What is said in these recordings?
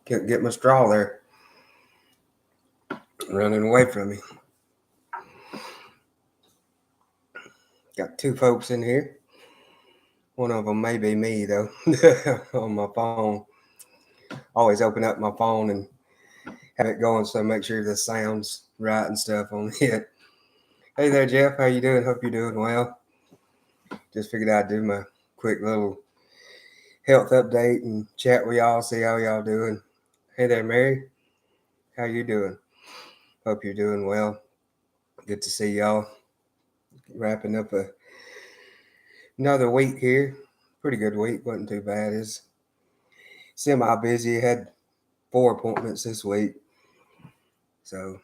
Can't get my straw there. Running away from me. Got two folks in here. One of them may be me though. On my phone. Always open up my phone and have it going so make sure the sound's right and stuff on it. Hey there, Jeff. How you doing? Hope you're doing well. Just figured I'd do my quick little health update and chat with y'all, see how y'all doing. Hey there, Mary. How you doing? Hope you're doing well. Good to see y'all. Wrapping up another week here. Pretty good week. Wasn't too bad. It's semi busy. Had 4 appointments this week, so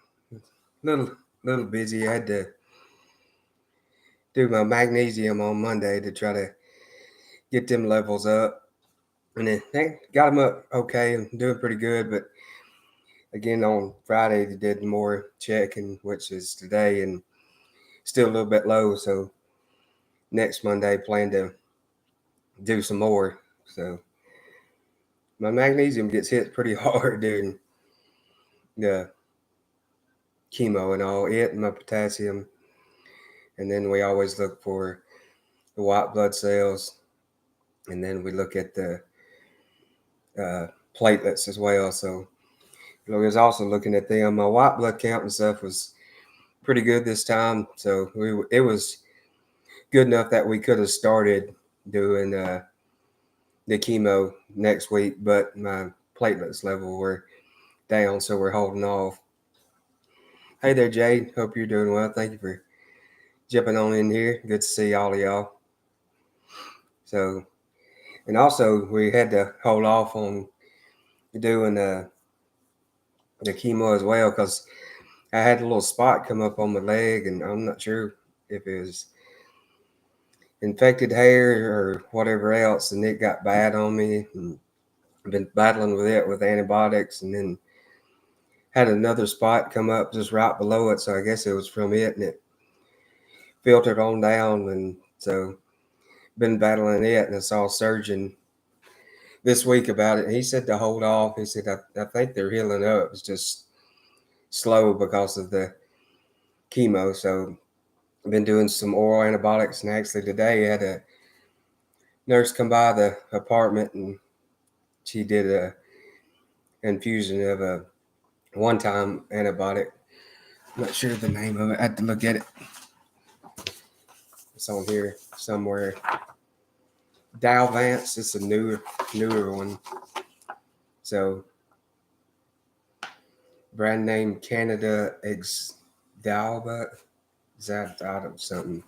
little little busy. I had to do my magnesium on Monday to try to get them levels up, and then they got them up okay and doing pretty good. But again, on Friday they did more checking, which is today, and still a little bit low. So next Monday, plan to do some more. So my magnesium gets hit pretty hard during the chemo and all. It and my potassium, and then we always look for the white blood cells, and then we look at the platelets as well. So I was also looking at them. My white blood count and stuff was pretty good this time, so it was good enough that we could have started doing the chemo next week, but my platelets level were down, so we're holding off. Hey there, Jade. Hope you're doing well. Thank you for jumping on in here. Good to see all of y'all. So, and also we had to hold off on doing the chemo as well because I had a little spot come up on my leg, and I'm not sure if it was infected hair or whatever else, and it got bad on me. And I've been battling with it with antibiotics, and then had another spot come up just right below it. So I guess it was from it, and it filtered on down, and so been battling it. And I saw a surgeon this week about it, and he said to hold off. He said I think they're healing up. It's just slow because of the chemo. So I've been doing some oral antibiotics, and actually today I had a nurse come by the apartment, and she did a infusion of a one-time antibiotic. I'm not sure the name of it. I had to look at it. It's on here somewhere. Dalvance. It's a newer one. So brand name Canada Exdalba. Zadot something.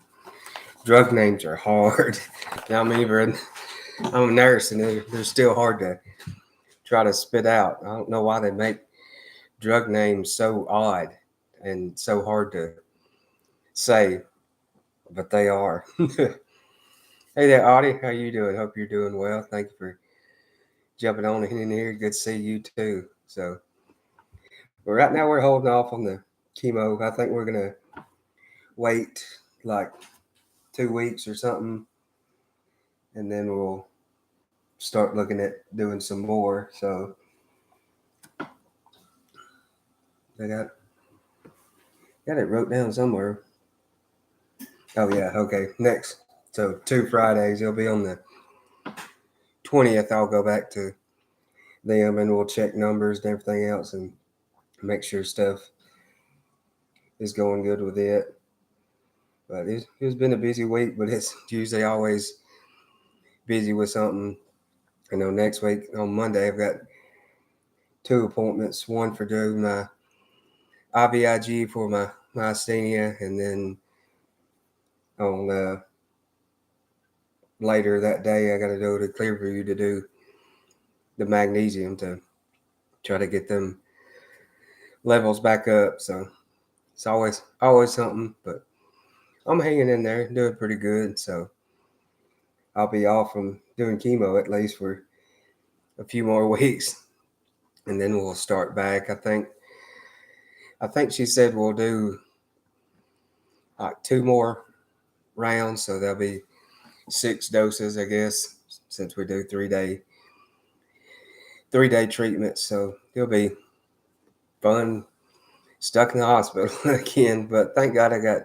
Drug names are hard. Now I'm a nurse, and they're still hard to try to spit out. I don't know why they make drug names so odd and so hard to say, but they are. Hey there, Audie. How you doing? Hope you're doing well. Thank you for jumping on in here. Good to see you too. So, but right now we're holding off on the chemo. I think we're gonna wait like 2 weeks or something, and then we'll start looking at doing some more. So I got it wrote down somewhere. Oh yeah, okay. Next, so 2 Fridays. It'll be on the 20th. I'll go back to them, and we'll check numbers and everything else, and make sure stuff is going good with it. But it's been a busy week, but it's usually always busy with something. I know next week on Monday I've got 2 appointments. One for doing my IVIG for my myasthenia, and then on later that day I got to go to Clearview to do the magnesium to try to get them levels back up. So it's always something, but I'm hanging in there, doing pretty good. So I'll be off from doing chemo at least for a few more weeks, and then we'll start back. I think she said we'll do like 2 more rounds, so there'll be 6 doses, I guess, since we do 3-day 3-day treatment, so it'll be fun. Stuck in the hospital again, but thank God I got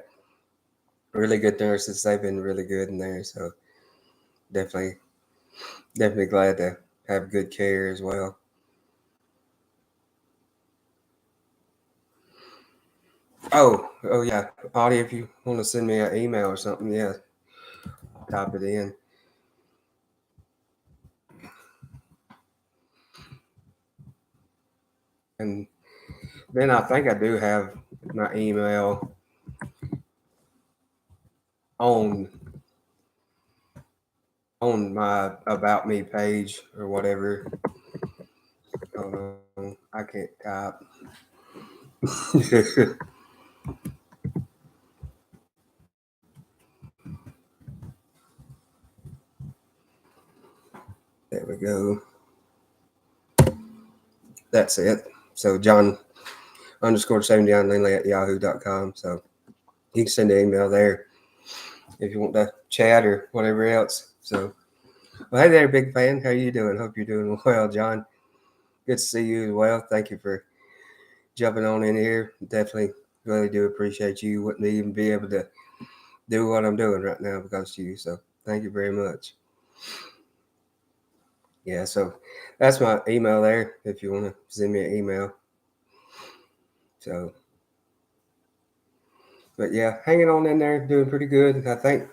really good nurses. They've been really good in there, so definitely, definitely glad to have good care as well. Oh yeah, Audie, if you want to send me an email or something, yeah, type it in. And then I think I do have my email on my about me page or whatever. Hold on, I can't type. There we go. That's it. So John underscore 79 Lindley at yahoo.com. So you can send an email there if you want to chat or whatever else. So, well, hey there, big fan. How you doing? Hope you're doing well, John. Good to see you as well. Thank you for jumping on in here. Definitely really do appreciate you. Wouldn't even be able to do what I'm doing right now because of you. So thank you very much. Yeah, so that's my email there if you want to send me an email. So, but yeah, hanging on in there, doing pretty good. I think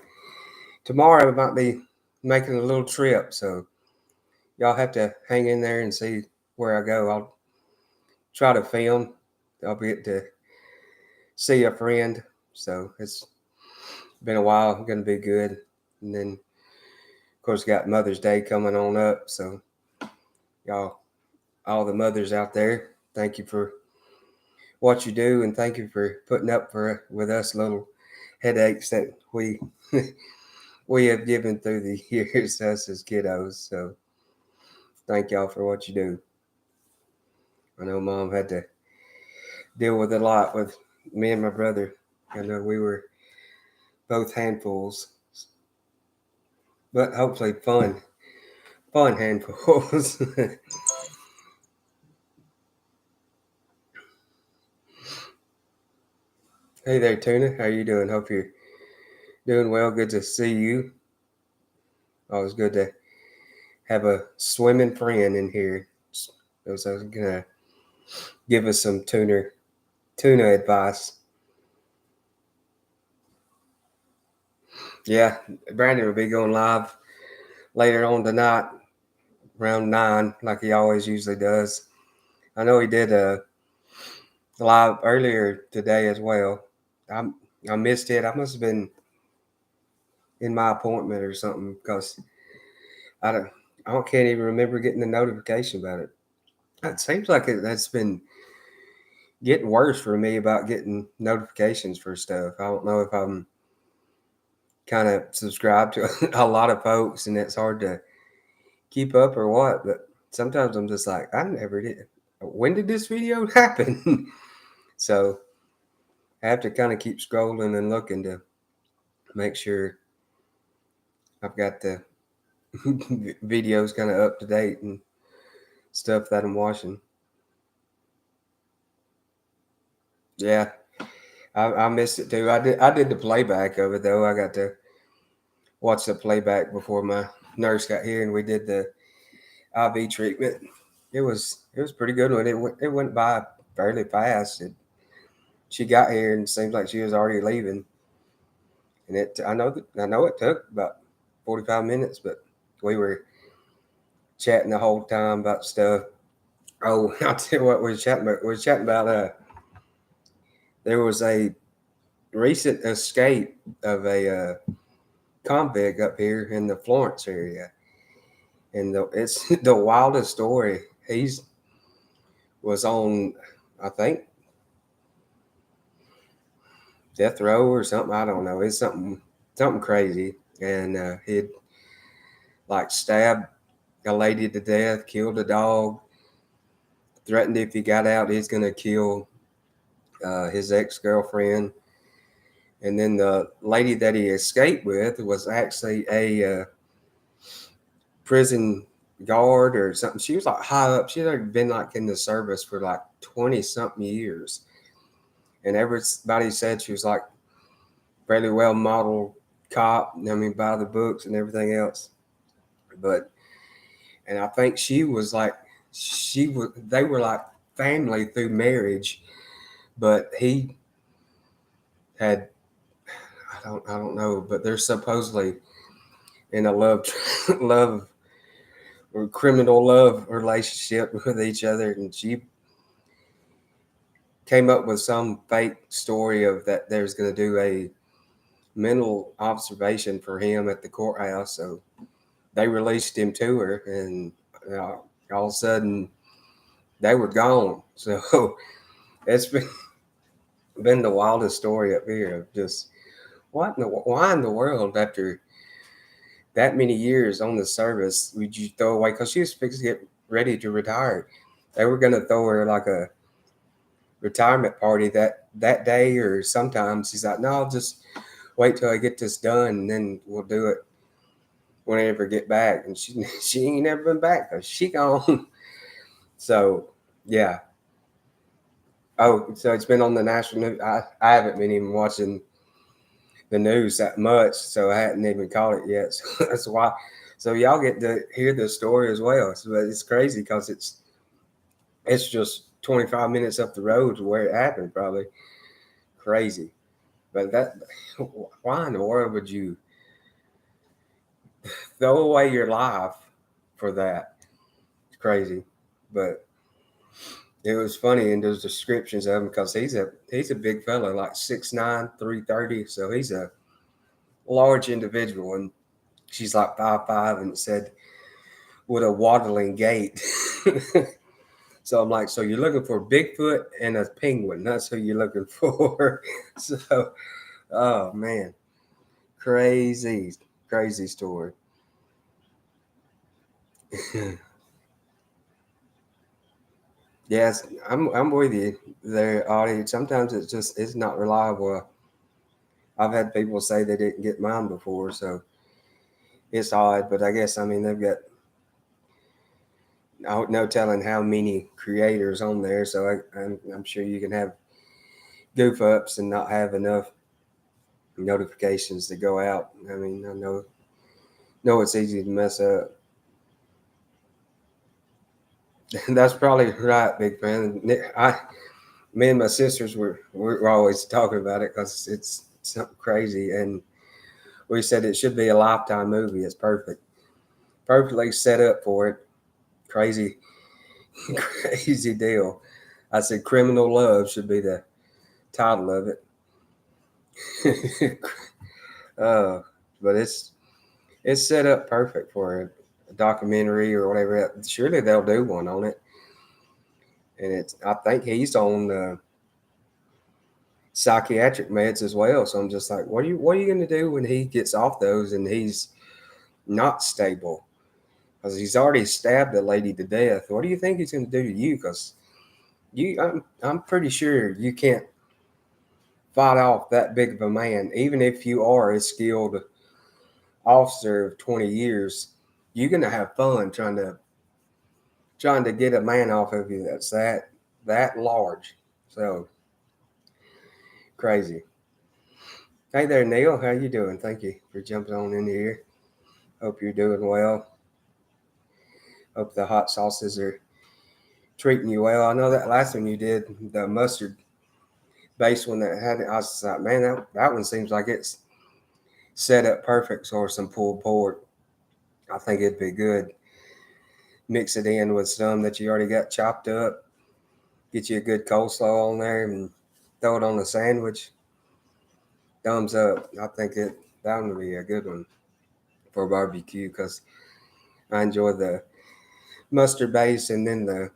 tomorrow I might be making a little trip. So y'all have to hang in there and see where I go. I'll try to film. I'll get to see a friend. So it's been a while. Going to be good. And then, of course, got Mother's Day coming on up. So y'all, all the mothers out there, thank you for what you do, and thank you for putting up for with us little headaches that we we have given through the years us as kiddos. So thank y'all for what you do. I know Mom had to deal with a lot with me and my brother. I know we were both handfuls, but hopefully fun handfuls. Hey there, Tuna. How you doing? Hope you're doing well. Good to see you. Always good to have a swimming friend in here. I was gonna give us some tuna advice. Yeah, Brandon will be going live later on tonight, around 9, like he always usually does. I know he did a live earlier today as well. I I missed it. I must have been in my appointment or something because I don't can't even remember getting the notification about it. It seems like that's been getting worse for me about getting notifications for stuff. I don't know if I'm kind of subscribed to a lot of folks and it's hard to keep up or what, but sometimes I'm just like, I never did. When did this video happen? So I have to kind of keep scrolling and looking to make sure I've got the videos kind of up to date and stuff that I'm watching. Yeah, I missed it too. I did the playback of it though. I got to watch the playback before my nurse got here, and we did the IV treatment. It was pretty good one. It went by fairly fast. She got here and it seems like she was already leaving. And I know it took about 45 minutes, but we were chatting the whole time about stuff. Oh, I'll tell you what we were chatting about. We were chatting about there was a recent escape of a convict up here in the Florence area, and it's the wildest story. He's was on, I think, death row or something. I don't know. It's something crazy, and he'd like stabbed a lady to death, killed a dog, threatened if he got out he's gonna kill his ex girlfriend, and then the lady that he escaped with was actually a prison guard or something. She was like high up. She had been like in the service for like 20 something years. And everybody said she was like fairly well modeled cop. I mean, by the books and everything else. But, and I think she was like, they were like family through marriage, but he had, I don't know, but they're supposedly in a love or criminal love relationship with each other. And she came up with some fake story of that there's going to do a mental observation for him at the courthouse. So they released him to her, and all of a sudden they were gone. So it's been the wildest story up here of just why in the world after that many years on the service would you throw away? Because she was fixing to get ready to retire. They were going to throw her like a retirement party that day, or sometimes she's like, no, I'll just wait till I get this done and then we'll do it whenever I get back. And she ain't never been back because she gone. So yeah. Oh, so it's been on the national news. I haven't been even watching the news that much, so I hadn't even caught it yet. So that's why. So y'all get to hear the story as well. So it's crazy because it's just 25 minutes up the road to where it happened. Probably crazy, but that why in the world would you throw away your life for that? It's crazy, but it was funny in those descriptions of him because he's a big fella, like 6'9", 330. So he's a large individual, and she's like 5'5", and said with a waddling gait. So I'm like, so you're looking for Bigfoot and a penguin? That's who you're looking for. So, oh man, crazy, crazy story. Yes, I'm with you there, Audie. Sometimes it's not reliable. I've had people say they didn't get mine before, so it's odd. But I guess I mean they've got no telling how many creators on there, so I'm sure you can have goof ups and not have enough notifications to go out. I mean, I know it's easy to mess up. That's probably right, big fan. Me and my sisters we're always talking about it because it's something crazy, and we said it should be a Lifetime movie. It's perfectly set up for it. Crazy, crazy deal. I said, "Criminal Love" should be the title of it. uh, but it's set up perfect for a documentary or whatever. Surely they'll do one on it, and I think he's on psychiatric meds as well. So I'm just like, what are you going to do when he gets off those and he's not stable? Because he's already stabbed a lady to death. What do you think he's going to do to you? Because I'm pretty sure you can't fight off that big of a man, even if you are a skilled officer of 20 years. You're going to have fun trying to get a man off of you that's that large. So crazy. Hey there, Neil. How you doing? Thank you for jumping on in here. Hope you're doing well. Hope the hot sauces are treating you well. I know that last one you did, the mustard based one that had it, I was like, man, that one seems like it's set up perfect for some pulled pork. I think it'd be good. Mix it in with some that you already got chopped up. Get you a good coleslaw on there and throw it on a sandwich. Thumbs up. I think that would be a good one for barbecue because I enjoy the mustard base and then the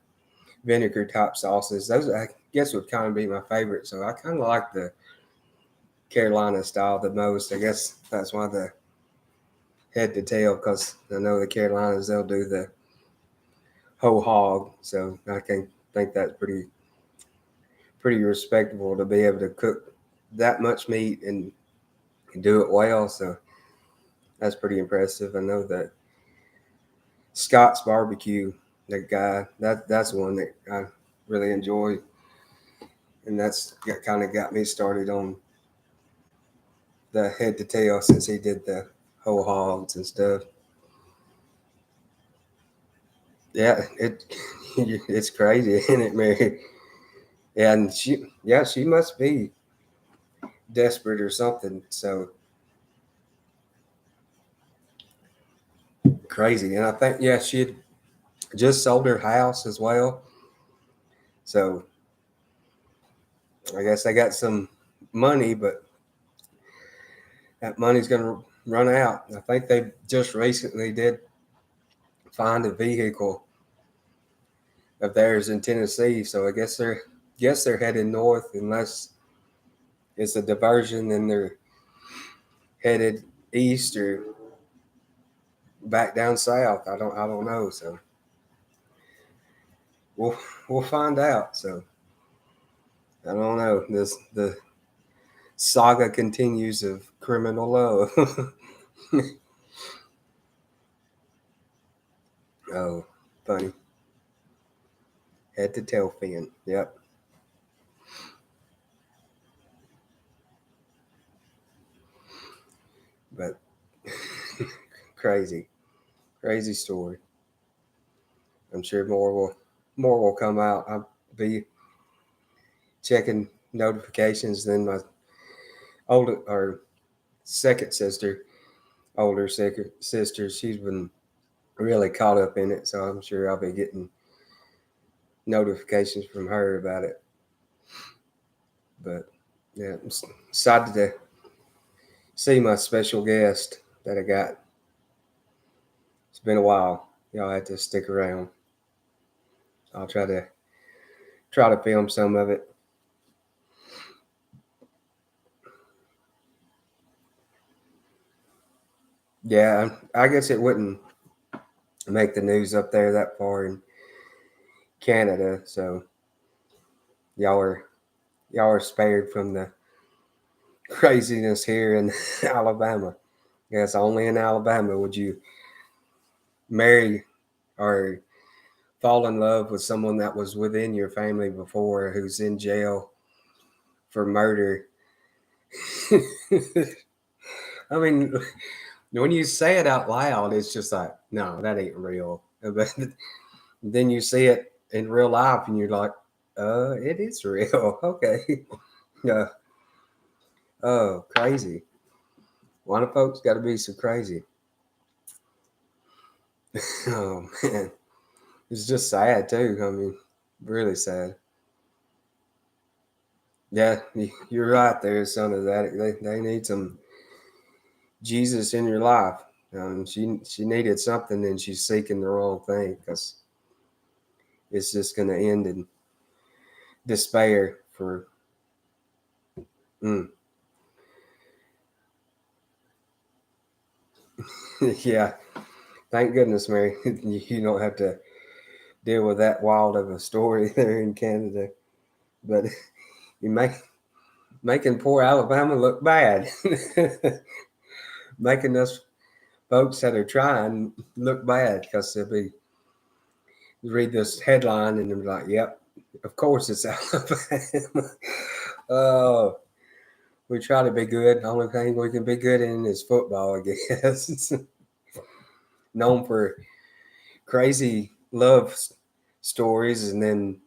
vinegar type sauces. Those I guess would kind of be my favorite. So I kind of like the Carolina style the most. I guess that's why the head to tail because I know the Carolinas they'll do the whole hog. So I can think that's pretty respectable to be able to cook that much meat and do it well. So that's pretty impressive. I know that Scott's Barbecue. That guy, that's one that I really enjoy, and that's kind of got me started on the head to tail since he did the whole hogs and stuff. Yeah, it's crazy, isn't it, Mary? And she must be desperate or something. So crazy, and I think she had just sold her house as well. So I guess they got some money, but that money's going to run out. I think they just recently did find a vehicle of theirs in Tennessee. So I guess they're headed north unless it's a diversion, then they're headed east or back down south. I don't know. So we'll we'll find out. So I don't know. The saga continues of criminal love. Oh, funny. Head to tail fin. Yep. But crazy, crazy story. I'm sure more will come out. I'll be checking notifications. Then my older or second sister, older second sister, she's been really caught up in it, so I'm sure I'll be getting notifications from her about it. But yeah, I'm excited to see my special guest that I got. It's been a while. Y'all have to stick around. I'll try to film some of it. Yeah, I guess it wouldn't make the news up there that far in Canada, so y'all are y'all are spared from the craziness here in Alabama. Yes, only in Alabama would you marry or fall in love with someone that was within your family before who's in jail for murder. I mean, when you say it out loud, it's just like, no, that ain't real. But then you see it in real life and you're like, it is real. Okay. Yeah. Oh, crazy. Why do folks got to be so crazy? Oh, man. It's just sad, too. I mean, really sad. Yeah, you're right there, son of that. They need some Jesus in your life. She needed something and she's seeking the wrong thing because it's just going to end in despair for. Mm, yeah, thank goodness, Mary. You don't have to deal with that wild of a story there in Canada. But you making poor Alabama look bad, making us folks that are trying look bad because they'll be read this headline and they're like, "Yep, of course it's Alabama." Oh, we try to be good. The only thing we can be good in is football, I guess. Known for crazy love stories and then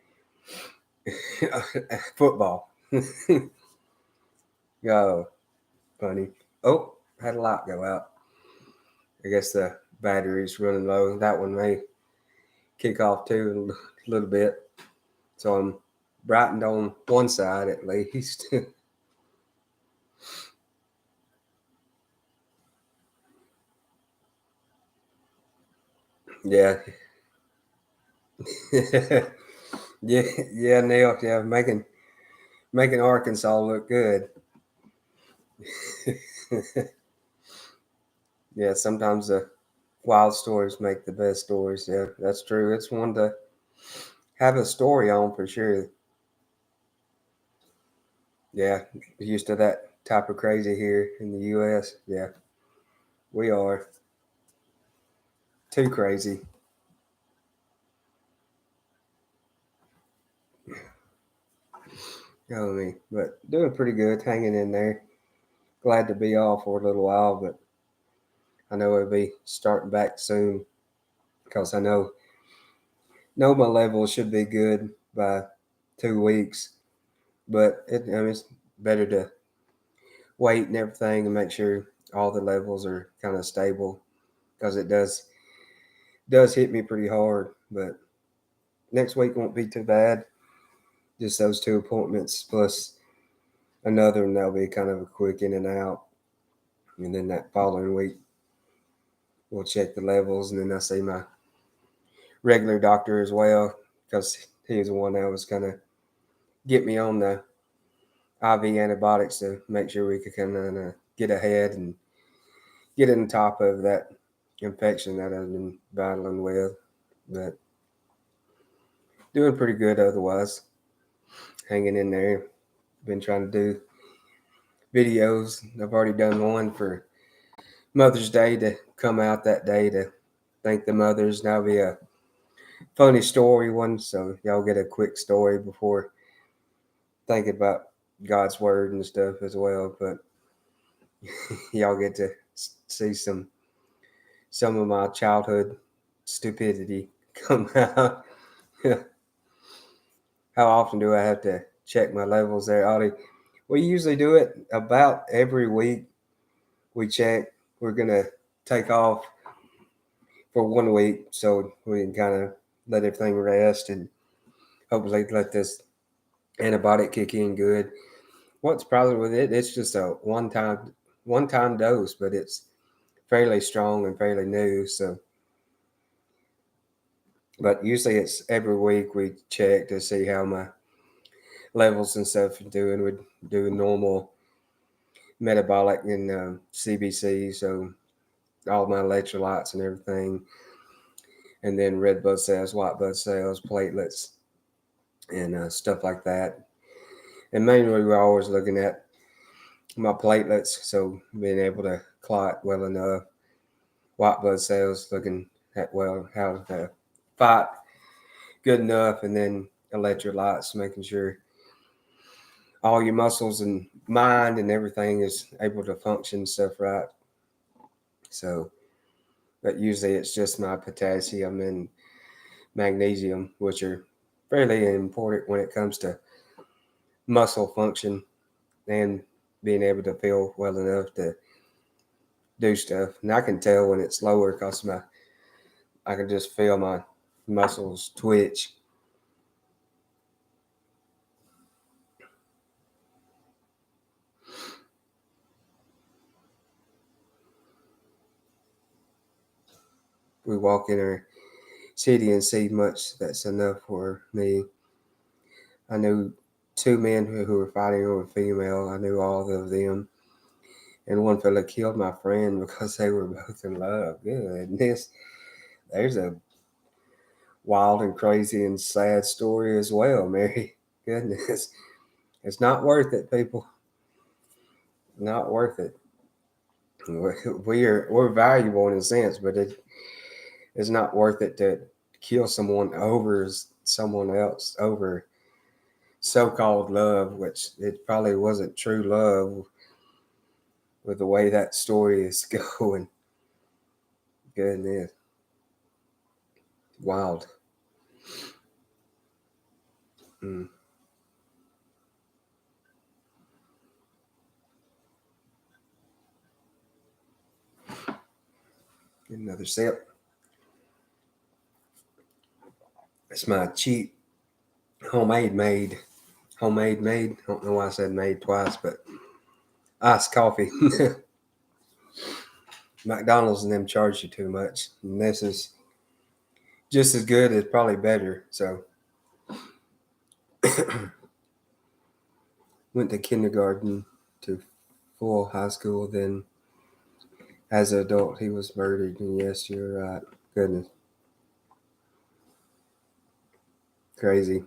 football. Oh, funny. Oh, had a light go out. I guess the battery's running low. That one may kick off too a little bit. So I'm brightened on one side at least. Yeah. Yeah, yeah, Neil. Yeah, making Arkansas look good. Yeah, sometimes the wild stories make the best stories. Yeah, that's true. It's one to have a story on for sure. Yeah, used to that type of crazy here in the U.S. Yeah, we are too crazy. But doing pretty good, hanging in there. Glad to be off for a little while, but I know it'll be starting back soon because I know my level should be good by 2 weeks. But it's better to wait and everything and make sure all the levels are kind of stable because it does hit me pretty hard. But next week won't be too bad. Just those 2 appointments plus another, and that'll be kind of a quick in and out. And then that following week, we'll check the levels, and then I see my regular doctor as well because he was the one that was kind of get me on the IV antibiotics to make sure we could kind of get ahead and get on top of that infection that I've been battling with. But doing pretty good otherwise, hanging in there. Been trying to do videos. I've already done one for Mother's Day to come out that day to thank the mothers. Now be a funny story one, so y'all get a quick story before thinking about God's word and stuff as well. But y'all get to see some of my childhood stupidity come out. How often do I have to check my levels there, Audie? We usually do it about every week. We check. We're gonna take off for 1 week so we can kind of let everything rest and hopefully let this antibiotic kick in good. What's probably with it? It's just a one time dose, but it's fairly strong and fairly new. So, but usually it's every week we check to see how my levels and stuff are doing. We do normal metabolic and CBC, so all my electrolytes and everything, and then red blood cells, white blood cells, platelets, and stuff like that. And mainly we're always looking at my platelets, so being able to clot well enough, white blood cells, looking at well how to fight good enough, and then electrolytes, making sure all your muscles and mind and everything is able to function stuff right. So, but usually it's just my potassium and magnesium, which are fairly important when it comes to muscle function and being able to feel well enough to do stuff. And I can tell when it's lower because I can just feel my muscles twitch. We walk in our city and see much that's enough for me. I knew two men who were fighting over a female. I knew all of them. And one fella killed my friend because they were both in love. Goodness. There's a wild and crazy and sad story as well, Mary. Goodness. It's not worth it, people. Not worth it. We're valuable in a sense, but it's not worth it to kill someone over someone else over so-called love, which it probably wasn't true love with the way that story is going. Goodness, wild. Mm. Get another sip. It's my cheap homemade made. I don't know why I said made twice, but iced coffee. McDonald's and them charge you too much, and this is just as good as probably better. So went to kindergarten to full high school. Then as an adult, he was murdered. And yes, you're right. Goodness, crazy.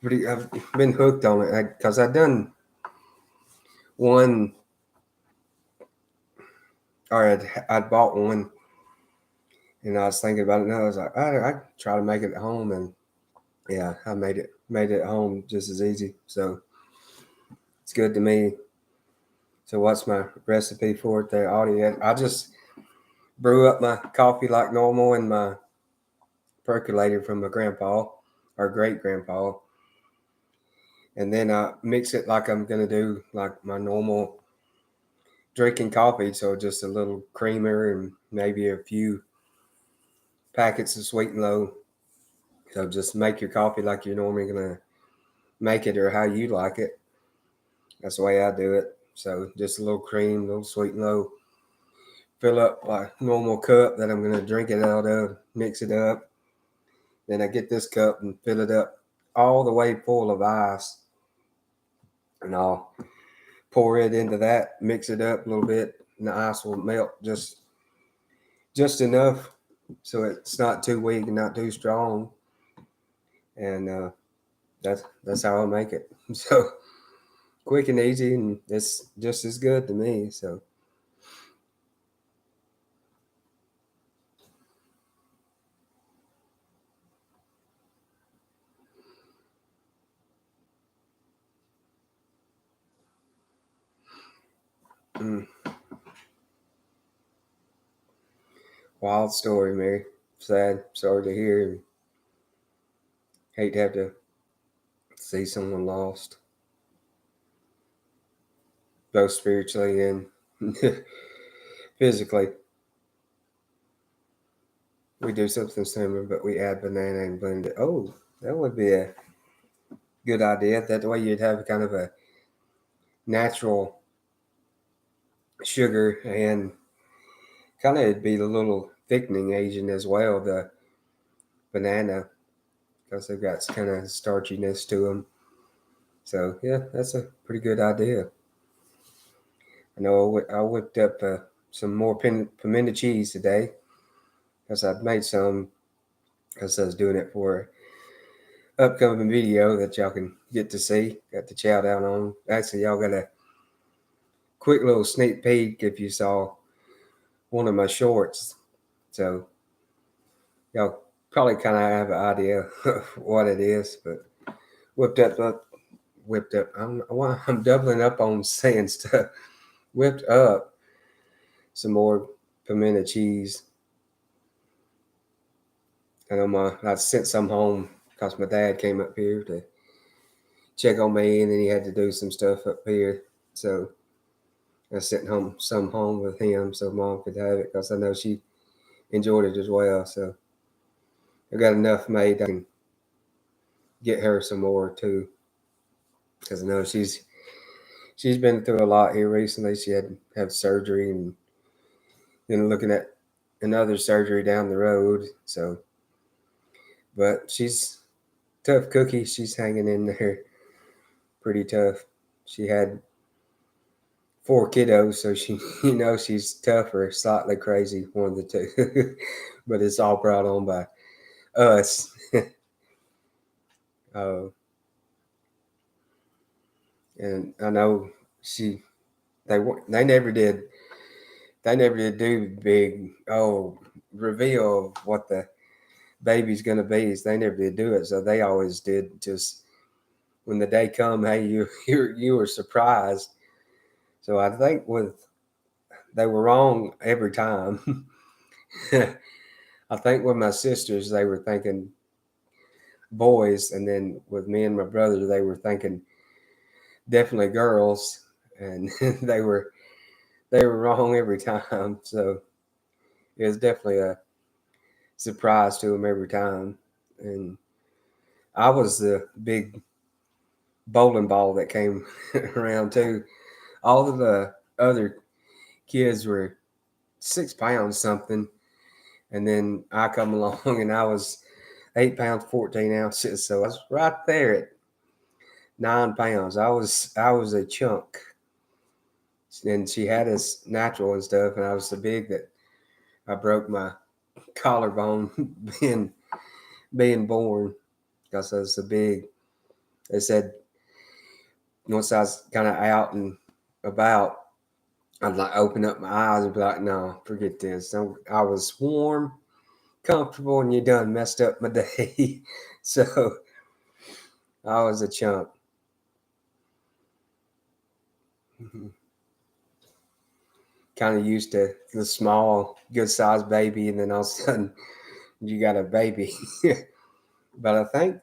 Pretty. I've been hooked on it because I've done one, or I'd bought one And I was thinking about it, and I was like, I try to make it at home, and yeah, I made it at home just as easy. So it's good to me. So what's my recipe for it there, Audie? I just brew up my coffee like normal in my percolator from my grandpa or great grandpa, and then I mix it like I'm gonna do like my normal drinking coffee. So just a little creamer and maybe a few packets of sweet and low. So just make your coffee like you're normally gonna make it or how you like it. That's the way I do it. So just a little cream, a little sweet and low. Fill up my normal cup that I'm gonna drink it out of. Mix it up. Then I get this cup and fill it up all the way full of ice, and I'll pour it into that. Mix it up a little bit, and the ice will melt just enough so it's not too weak and not too strong. And that's how I make it. So quick and easy, and it's just as good to me. So mm, wild story, Mary. Sad. Sorry to hear. And hate to have to see someone lost, both spiritually and physically. We do something similar, but we add banana and blend it. Oh, that would be a good idea. That way you'd have kind of a natural sugar and kind of it'd be a little thickening agent as well, the banana, because they've got kind of starchiness to them. So yeah, that's a pretty good idea. I know I whipped up some more pimento cheese today because I'd made some because I was doing it for upcoming video that y'all can get to see. Got to chow down on. Actually, y'all got a quick little sneak peek if you saw one of my shorts. So y'all probably kind of have an idea of what it is. But whipped up, whipped up. I'm doubling up on saying stuff. Whipped up some more pimento cheese. And I sent some home because my dad came up here to check on me, and then he had to do some stuff up here. So I sent home some home with him so mom could have it because I know she enjoyed it as well. So I got enough made I can get her some more too because I know she's been through a lot here recently. She had to have surgery and then looking at another surgery down the road. So, but she's tough cookie. She's hanging in there pretty tough. She had four kiddos, so she she's tough or slightly crazy, one of the two. But it's all brought on by us. uh, and I know she they they never did do big reveal of what the baby's gonna be. They never did do it, so they always did just when the day come. Hey, you were surprised. So I think they were wrong every time. I think with my sisters they were thinking boys, and then with me and my brother they were thinking definitely girls, and they were wrong every time. So it was definitely a surprise to them every time. And I was the big bowling ball that came around too. All of the other kids were 6 pounds something, and then I come along and I was 8 pounds 14 ounces. So I was right there at 9 pounds. I was a chunk, and she had us natural and stuff, and I was so big that I broke my collarbone being being born because I was so big. They said once I was kind of out and about, I'd like open up my eyes and be like, "No, forget this." I was warm, comfortable and you done messed up my day. So I was a chump. Kind of used to the small, good sized baby, and then all of a sudden you got a baby. But I think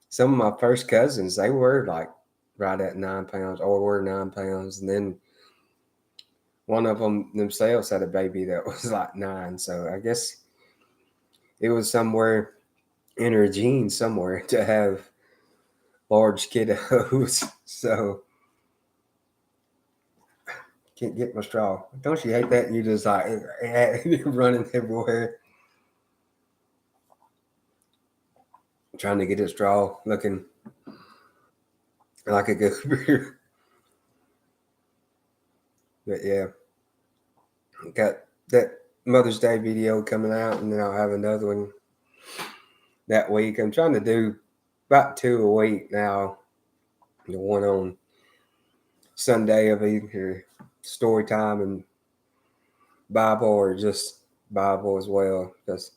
some of my first cousins, they were like right at 9 pounds or were 9 pounds. And then one of them themselves had a baby that was like 9. So I guess it was somewhere in her genes somewhere to have large kiddos. So can't get my straw. Don't you hate that? And you just like you're running everywhere trying to get a straw, looking like a goober. But yeah, got that Mother's Day video coming out, and then I'll have another one that week. I'm trying to do about 2 a week now. The one on Sunday of either story time and Bible or just Bible as well. Just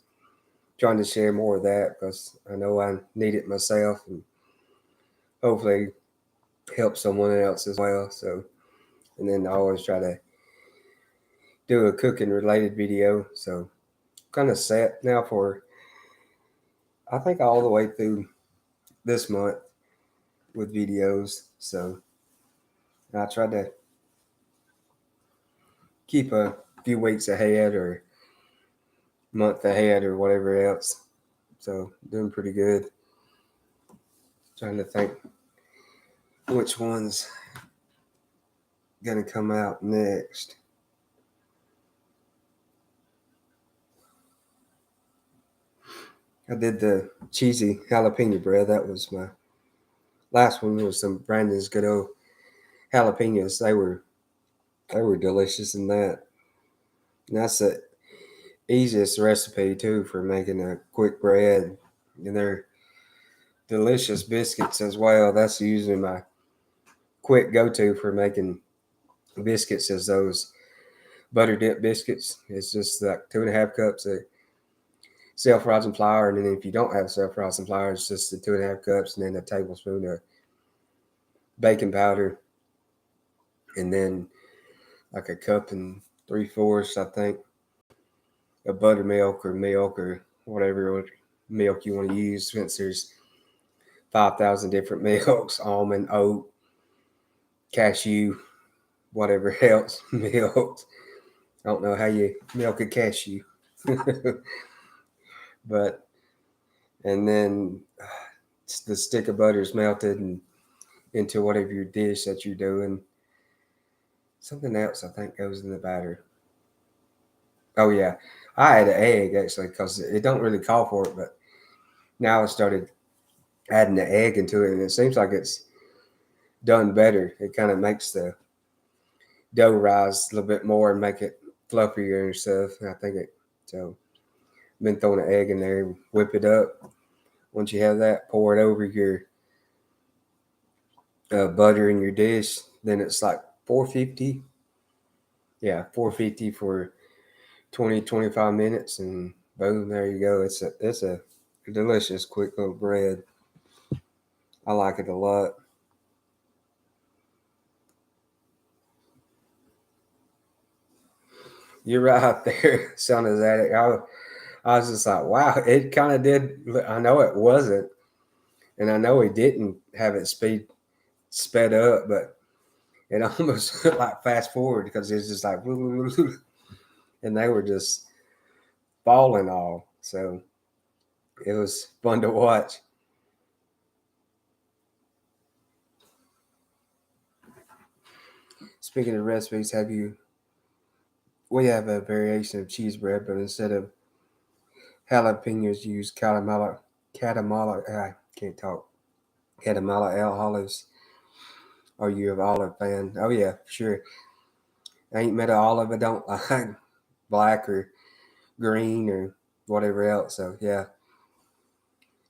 trying to share more of that because I know I need it myself and hopefully help someone else as well. So, and then I always try to do a cooking related video. So, kind of set now for I think all the way through this month with videos. So, I try to keep a few weeks ahead or month ahead or whatever else. So, doing pretty good. Trying to think which one's gonna come out next. I did the cheesy jalapeno bread. That was my last one. Was some Brandon's good old jalapenos. They were delicious in that. And that's the easiest recipe too for making a quick bread. And they're delicious biscuits as well. That's usually my quick go-to for making biscuits. Is those butter dip biscuits. It's just like 2.5 cups of self-rising flour, and then if you don't have self-rising flour, it's just the 2.5 cups, and then a tablespoon of baking powder, and then like a cup and 3/4, I think, of buttermilk or milk or whatever milk you want to use. Since there's 5,000 different milks, almond, oat, cashew, whatever else milk. I don't know how you milk a cashew, but and then the stick of butter is melted and into whatever your dish that you're doing. Something else I think goes in the batter. Oh yeah, I had an egg actually because it don't really call for it, but now I started adding the egg into it, and it seems like it's done better. It kind of makes the dough rise a little bit more and make it fluffier and stuff. And I think it so. I've been throwing an egg in there, whip it up. Once you have that, pour it over your butter in your dish. Then it's like 450. Yeah, 450 for 20-25 minutes, and boom, there you go. It's a delicious quick little bread. I like it a lot. You're right there, son of that. I was just like, wow, it kind of did. I know it wasn't, and I know he didn't have it sped up, but it almost like fast forward because it's just like, and they were just falling off. So it was fun to watch. Speaking of recipes, we have a variation of cheese bread, but instead of jalapenos, use catamala. I can't talk. Catamala olives. Are you an olive fan? Oh yeah, sure. I ain't met an olive I don't like, black or green or whatever else. So yeah,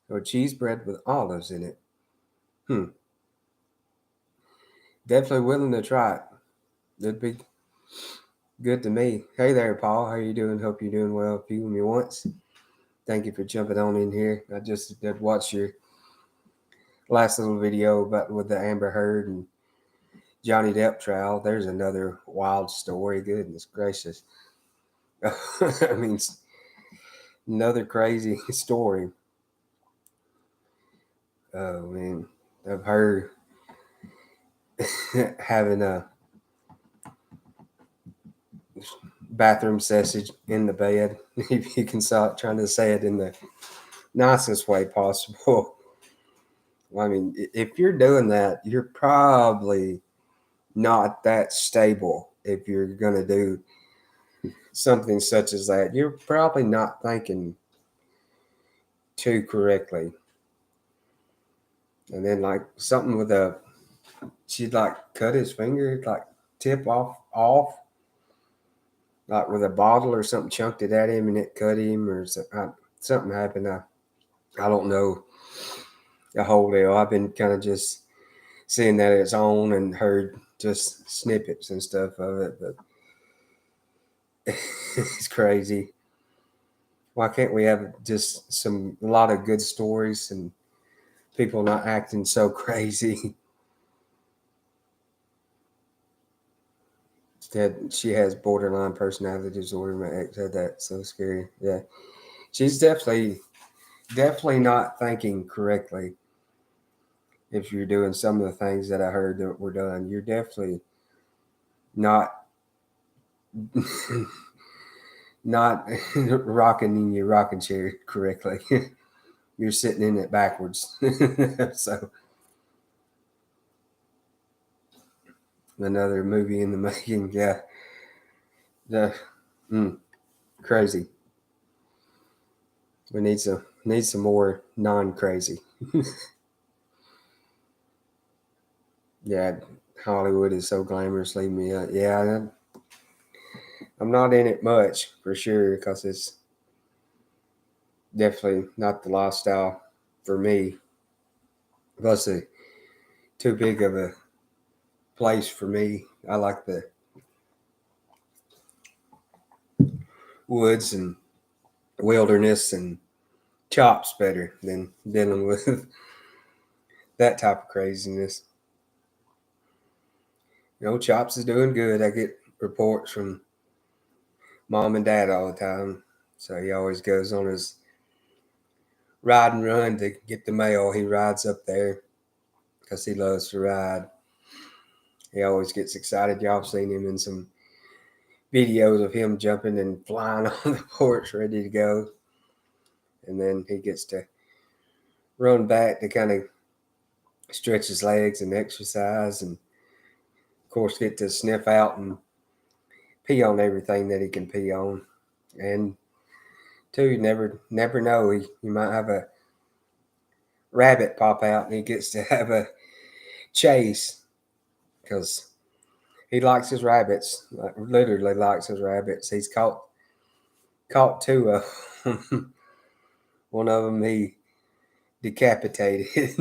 or cheese bread with olives in it. Hmm. Definitely willing to try it. It'd be Good to me. Hey there, Paul. How you doing? Hope you're doing well. If you and me once, thank you for jumping on in here. I just did watch your last little video about with the Amber Heard and Johnny Depp trial. There's another wild story. Goodness gracious. I mean, another crazy story. Oh man, of her having a bathroom session in the bed. If you can start trying to say it in the nicest way possible. Well, I mean, if you're doing that, you're probably not that stable. If you're going to do something such as that, you're probably not thinking too correctly. And then, like, something with she'd like cut his finger, like tip off, like with a bottle or something, chunked it at him and it cut him, or something happened. I don't know the whole deal. I've been kind of just seeing that it's on and heard just snippets and stuff of it, but it's crazy. Why can't we have just a lot of good stories and people not acting so crazy? That she has borderline personality disorder. My ex had that. So scary. Yeah, she's definitely not thinking correctly. If you're doing some of the things that I heard that were done, you're definitely not not rocking in your rocking chair correctly. You're sitting in it backwards. So another movie in the making. Yeah, the crazy. We need some more non crazy. Yeah, Hollywood is so glamorous. Leave me up. Yeah, I'm not in it much for sure because it's definitely not the lifestyle for me. Plus, too big of a place for me. I like the woods and wilderness and chops better than dealing with that type of craziness. Chops is doing good. I get reports from mom and dad all the time. So he always goes on his ride and run to get the mail. He rides up there because he loves to ride. He always gets excited. Y'all seen him in some videos of him jumping and flying on the porch ready to go. And then he gets to run back to kind of stretch his legs and exercise, and of course get to sniff out and pee on everything that he can pee on. And two, you never know. He might have a rabbit pop out and he gets to have a chase because he likes his rabbits. Like, literally likes his rabbits. He's caught two of them. One of them he decapitated.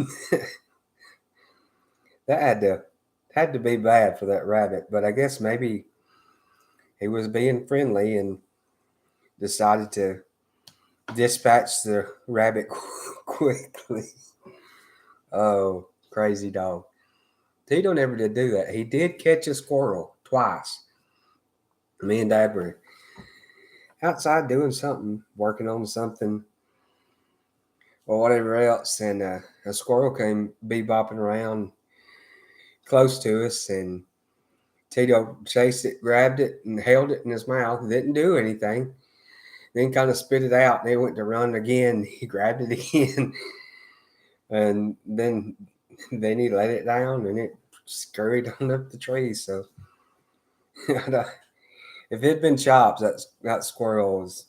That had to be bad for that rabbit, but I guess maybe he was being friendly and decided to dispatch the rabbit quickly. Oh, crazy dog. Tito never did do that. He did catch a squirrel twice. Me and Dad were outside doing something, working on something or whatever else, and a squirrel came bebopping around close to us, and Tito chased it, grabbed it, and held it in his mouth. Didn't do anything. Then kind of spit it out. And he went to run again. He grabbed it again, and then he let it down, and it scurried on up the tree. So if it'd been Chops, that squirrel was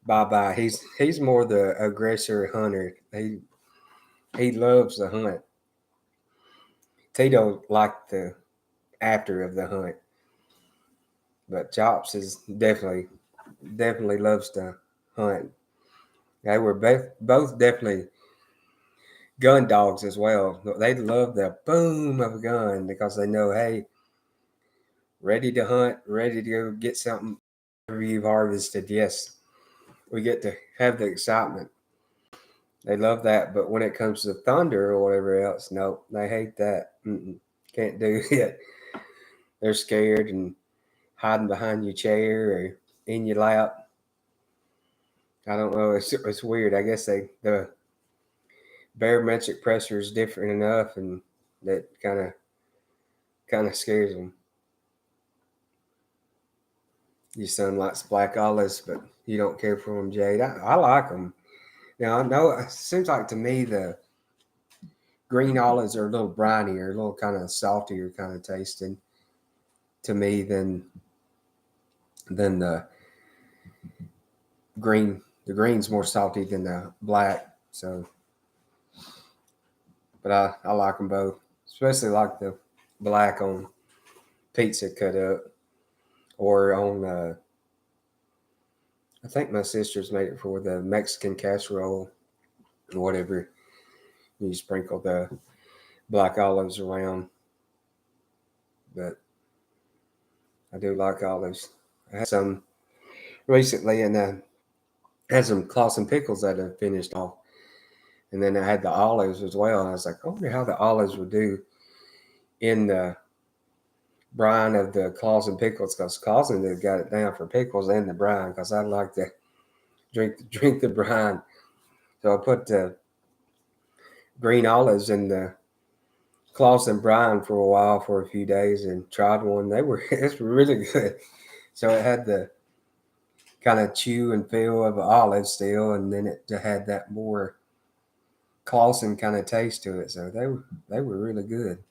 bye bye. He's more the aggressor hunter. He loves the hunt. Tito liked the after of the hunt, but Chops is definitely loves to hunt. They were both definitely gun dogs as well. They love the boom of a gun because they know, hey, ready to hunt, ready to go get something you've harvested. Yes, we get to have the excitement. They love that, but when it comes to thunder or whatever else, no, they hate that. Can't do it. They're scared and hiding behind your chair or in your lap. I don't know. It's weird. I guess the barometric pressure is different enough, and that kind of scares them. Your son likes black olives, but you don't care for them, Jade. I like them. Now I know it seems like to me the green olives are a little brinier, a little kind of saltier kind of tasting to me than the green. The green's more salty than the black. So, but I like them both, especially like the black on pizza cut up or on. I think my sister's made it for the Mexican casserole or whatever. You sprinkle the black olives around, but I do like olives. I had some recently, and had some Clausen pickles that I finished off, and then I had the olives as well. And I was like, I wonder how the olives would do in the brine of the Clausen pickles, because Clausen had got it down for pickles and the brine. Because I like to drink the brine, so I put the green olives in the Clausen brine for a while, for a few days, and tried one. It's really good. So it had the kind of chew and feel of olive still, and then it had that more Clausen kind of taste to it. So they were really good.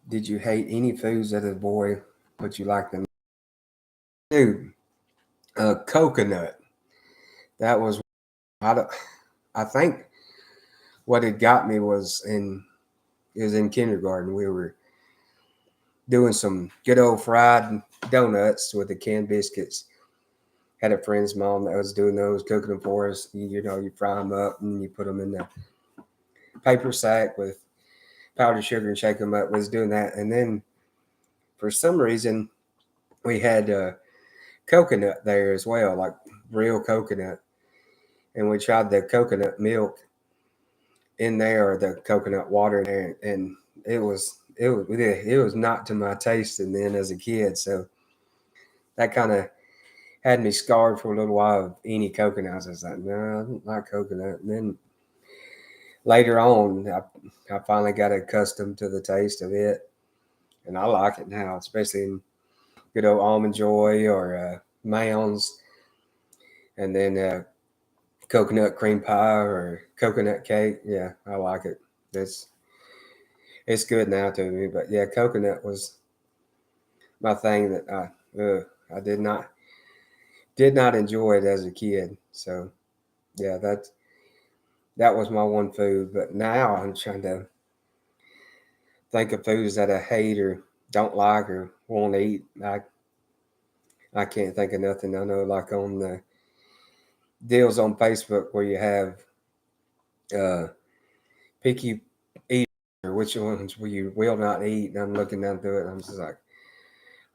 Did you hate any foods as a boy, but you liked them? Dude, coconut. That was I don't, I think what had got me was in kindergarten. We were doing some good old fried donuts with the canned biscuits. Had a friend's mom that was doing those, cooking them for us. You fry them up and you put them in the paper sack with powdered sugar and shake them up. Was doing that, and then for some reason we had coconut there as well, like real coconut, and we tried the coconut milk in there or the coconut water in there, and it was not to my taste. And then as a kid, so that kind of had me scarred for a little while of any coconuts. I was like, no, I don't like coconut. And then later on, I finally got accustomed to the taste of it, and I like it now, especially in good old almond joy or mounds, and then coconut cream pie or coconut cake. Yeah, I like it. It's it's good now to me, but yeah, coconut was my thing that I did not enjoy it as a kid. So yeah, that was my one food. But now I'm trying to think of foods that I hate or don't like or won't eat. I can't think of nothing. I know, like on the deals on Facebook where you have uh, picky eat or which ones will you will not eat. And I'm looking down through it, and I'm just like,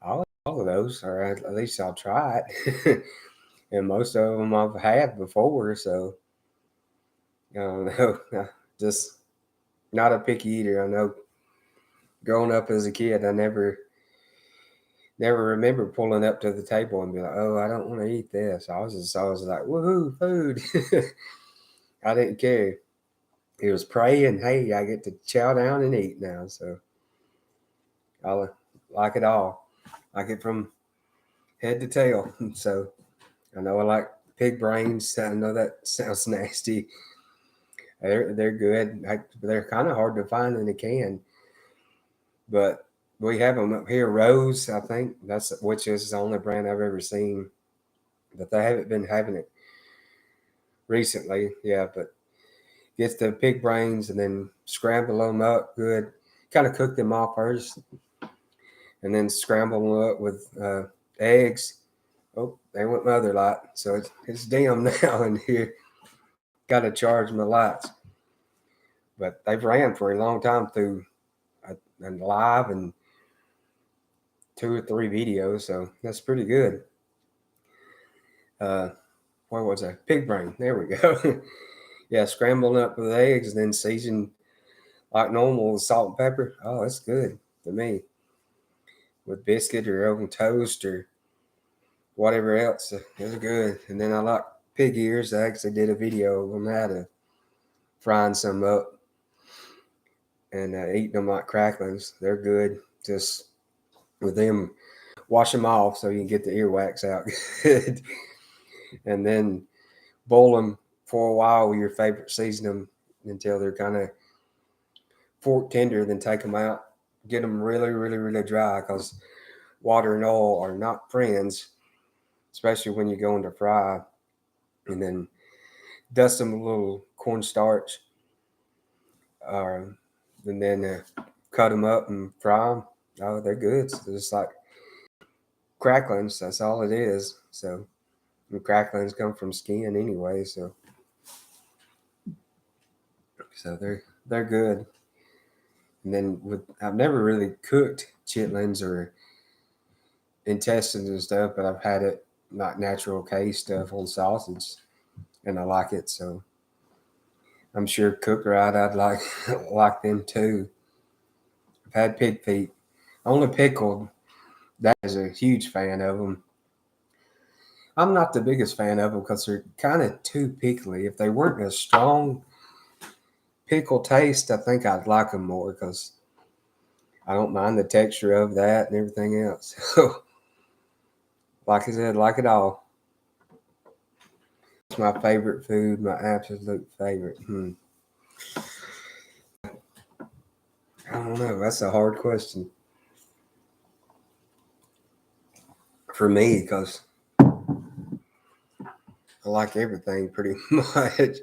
I'll eat all of those, or at least I'll try it. And most of them I've had before, so I don't know. Just not a picky eater. I know growing up as a kid, I never remember pulling up to the table and be like, "Oh, I don't want to eat this." I was just always like, "Woohoo, food!" I didn't care. It was praying, "Hey, I get to chow down and eat now." So I like it all. Like it from head to tail. So I know I like pig brains. I know that sounds nasty. They're good. They're kind of hard to find in a can, but we have them up here. Rose, I think that's which is the only brand I've ever seen, but they haven't been having it recently. Yeah, but get the pig brains and then scramble them up good. Kind of cook them off first, and then scramble them up with eggs. Oh, they went my other light, so it's dim now in here. Got to charge my lights. but they've ran for a long time through and live and 2 or 3 videos, so that's pretty good. What was that? Pig brain. There we go. Yeah, scrambling up with eggs and then season like normal with salt and pepper. Oh, that's good to me. With biscuit or over toast or whatever else, it's good. And then I like pig ears. I actually did a video of them how to frying some up and eating them like cracklings. They're good. Just with them, wash them off so you can get the earwax out good. And then boil them for a while with your favorite seasoning until they're kind of fork tender. Then take them out, get them really, really, really dry because water and oil are not friends, especially when you go into fry. And then dust them a little cornstarch, uh, and then cut them up and fry them. Oh, they're good. So they're just like cracklings. That's all it is. So the cracklings come from skin anyway. So they're good. And then I've never really cooked chitlins or intestines and stuff, but I've had it like natural K stuff on sausage, and I like it. So I'm sure cooked right, I'd like like them too. I've had pig feet, only pickled. That is a huge fan of them. I'm not the biggest fan of them because they're kind of too pickly. If they weren't a strong pickle taste, I think I'd like them more because I don't mind the texture of that and everything else. So, like I said, like it all. It's my favorite food, my absolute favorite. I don't know. That's a hard question for me because I like everything pretty much.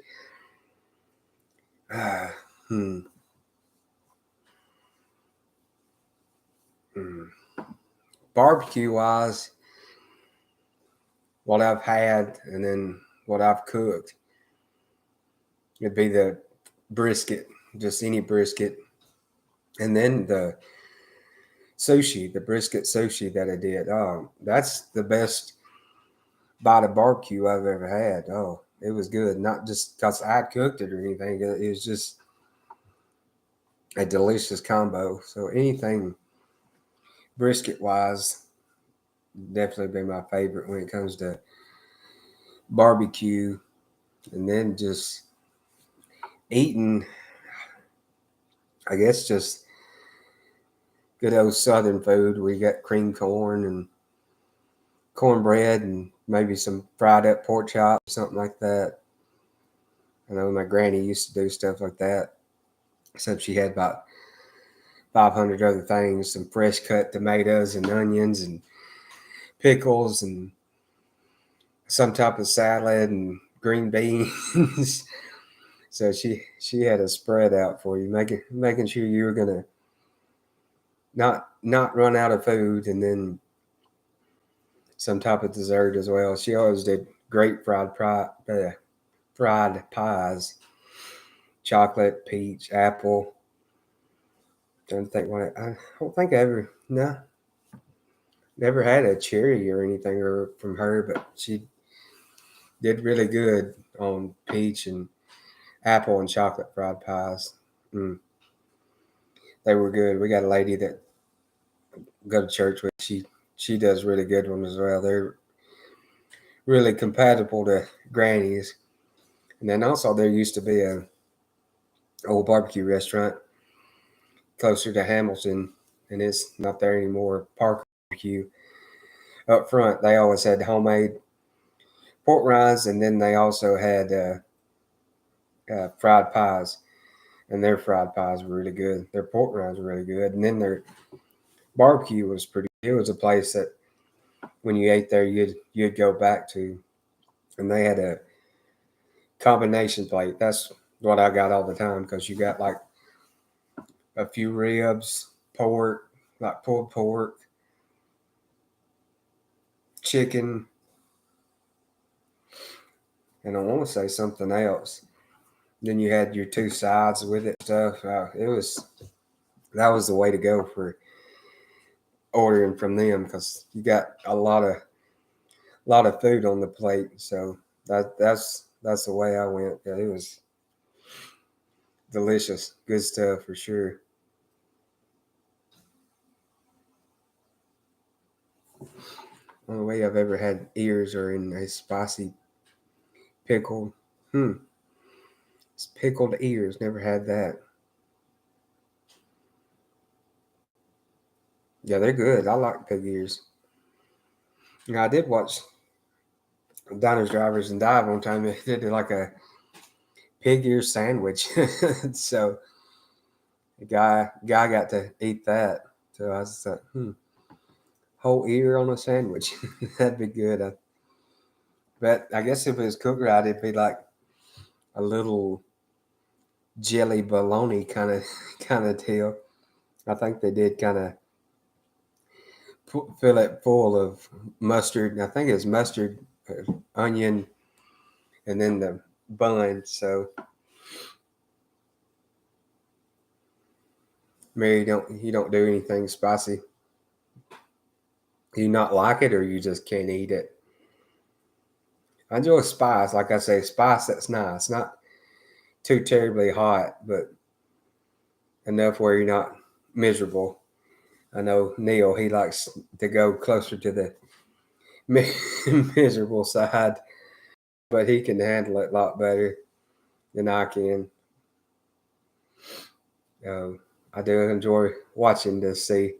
Ah, hmm. Hmm. Barbecue wise, what I've had and then what I've cooked, it'd be the brisket, just any brisket, and then the sushi, the brisket sushi that I did. Oh, that's the best bite of barbecue I've ever had. Oh, it was good. Not just because I cooked it or anything. It was just a delicious combo. So anything brisket wise, definitely be my favorite when it comes to barbecue. And then just eating, I guess, just good old Southern food. We got cream corn and cornbread and maybe some fried up pork chops, something like that. I know my granny used to do stuff like that, except she had about 500 other things, some fresh cut tomatoes and onions and pickles and some type of salad and green beans. So she had a spread out for you, making sure you were gonna not run out of food, and then some type of dessert as well. She always did great fried pies, chocolate, peach, apple. Don't think what I don't think I ever no never had a cherry or anything from her, but she did really good on peach and apple and chocolate fried pies. Mm, they were good. We got a lady that go to church with. She does really good ones as well. They're really compatible to Granny's. And then also there used to be a old barbecue restaurant closer to Hamilton, and it's not there anymore. Park Barbecue up front. They always had homemade pork rinds, and then they also had fried pies, and their fried pies were really good. Their pork rinds were really good, and then their barbecue was pretty. It was a place that when you ate there, you'd go back to, and they had a combination plate. That's what I got all the time because you got like a few ribs, pork, like pulled pork, chicken, and I want to say something else. Then you had your two sides with it stuff. That was the way to go for ordering from them because you got a lot of food on the plate. So that's the way I went. Yeah, it was delicious, good stuff for sure. Only way I've ever had ears are in a spicy pickle. Hmm, it's pickled ears. Never had that. Yeah, they're good. I like pig ears. I did watch Diners, Drivers, and Dive one time. They did like a pig ear sandwich. So the guy got to eat that. So I was like, whole ear on a sandwich. That'd be good. But I guess if it was cooked right, it'd be like a little jelly bologna kind of kind of deal. I think they did kind of fill it full of mustard. I think it's mustard, onion, and then the bun. So Mary, you don't do anything spicy? Do you not like it, or you just can't eat it? I enjoy spice. Like I say, spice that's nice. Not too terribly hot, but enough where you're not miserable. I know Neil, he likes to go closer to the miserable side, but he can handle it a lot better than I can. I do enjoy watching to see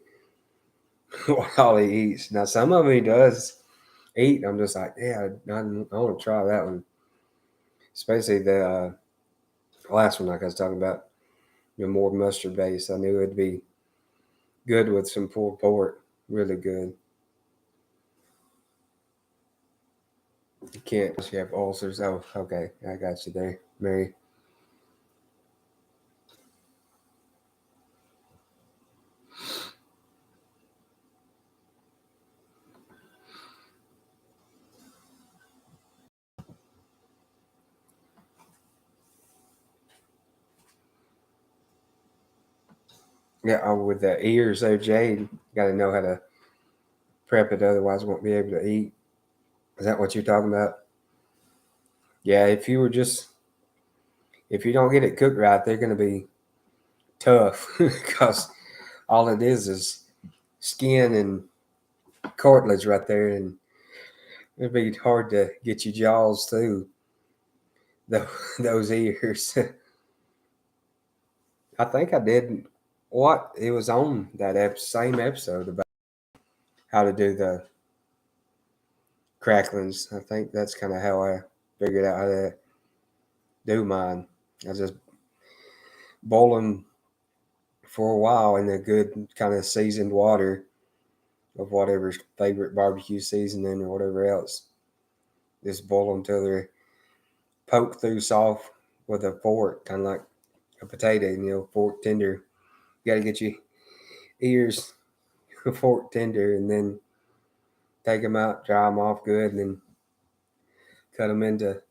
what all he eats. Now, some of them he does eat. I'm just like, yeah, I want to try that one, especially the last one, like I was talking about, the more mustard base. I knew it'd be good with some pulled pork. Really good. You can't unless you have ulcers. Oh, okay. I got you there, Mary. Yeah, with the ears there, Jade, you got to know how to prep it. Otherwise, won't be able to eat. Is that what you're talking about? Yeah, if you don't get it cooked right, they're going to be tough because all it is skin and cartilage right there, and it'd be hard to get your jaws through the, those ears. I think I did what it was on that same episode about how to do the cracklings. I think that's kind of how I figured out how to do mine. I just boil them for a while in a good kind of seasoned water of whatever favorite barbecue seasoning or whatever else. Just boil them till they're poked through soft with a fork, kind of like a potato, fork tender. You got to get your ears fork tender and then take them out, dry them off good, and then cut them into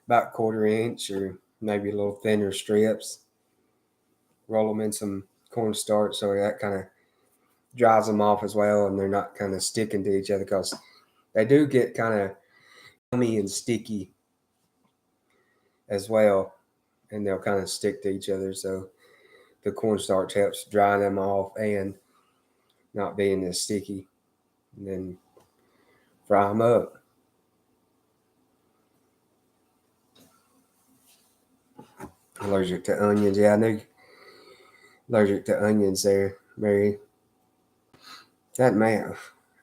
about quarter inch or maybe a little thinner strips. Roll them in some cornstarch so that kind of dries them off as well, and they're not kind of sticking to each other because they do get kind of gummy and sticky as well, and they'll kind of stick to each other. So the cornstarch helps dry them off and not being as sticky. And then fry them up. Allergic to onions? Yeah, I knew allergic to onions there, Mary. That man,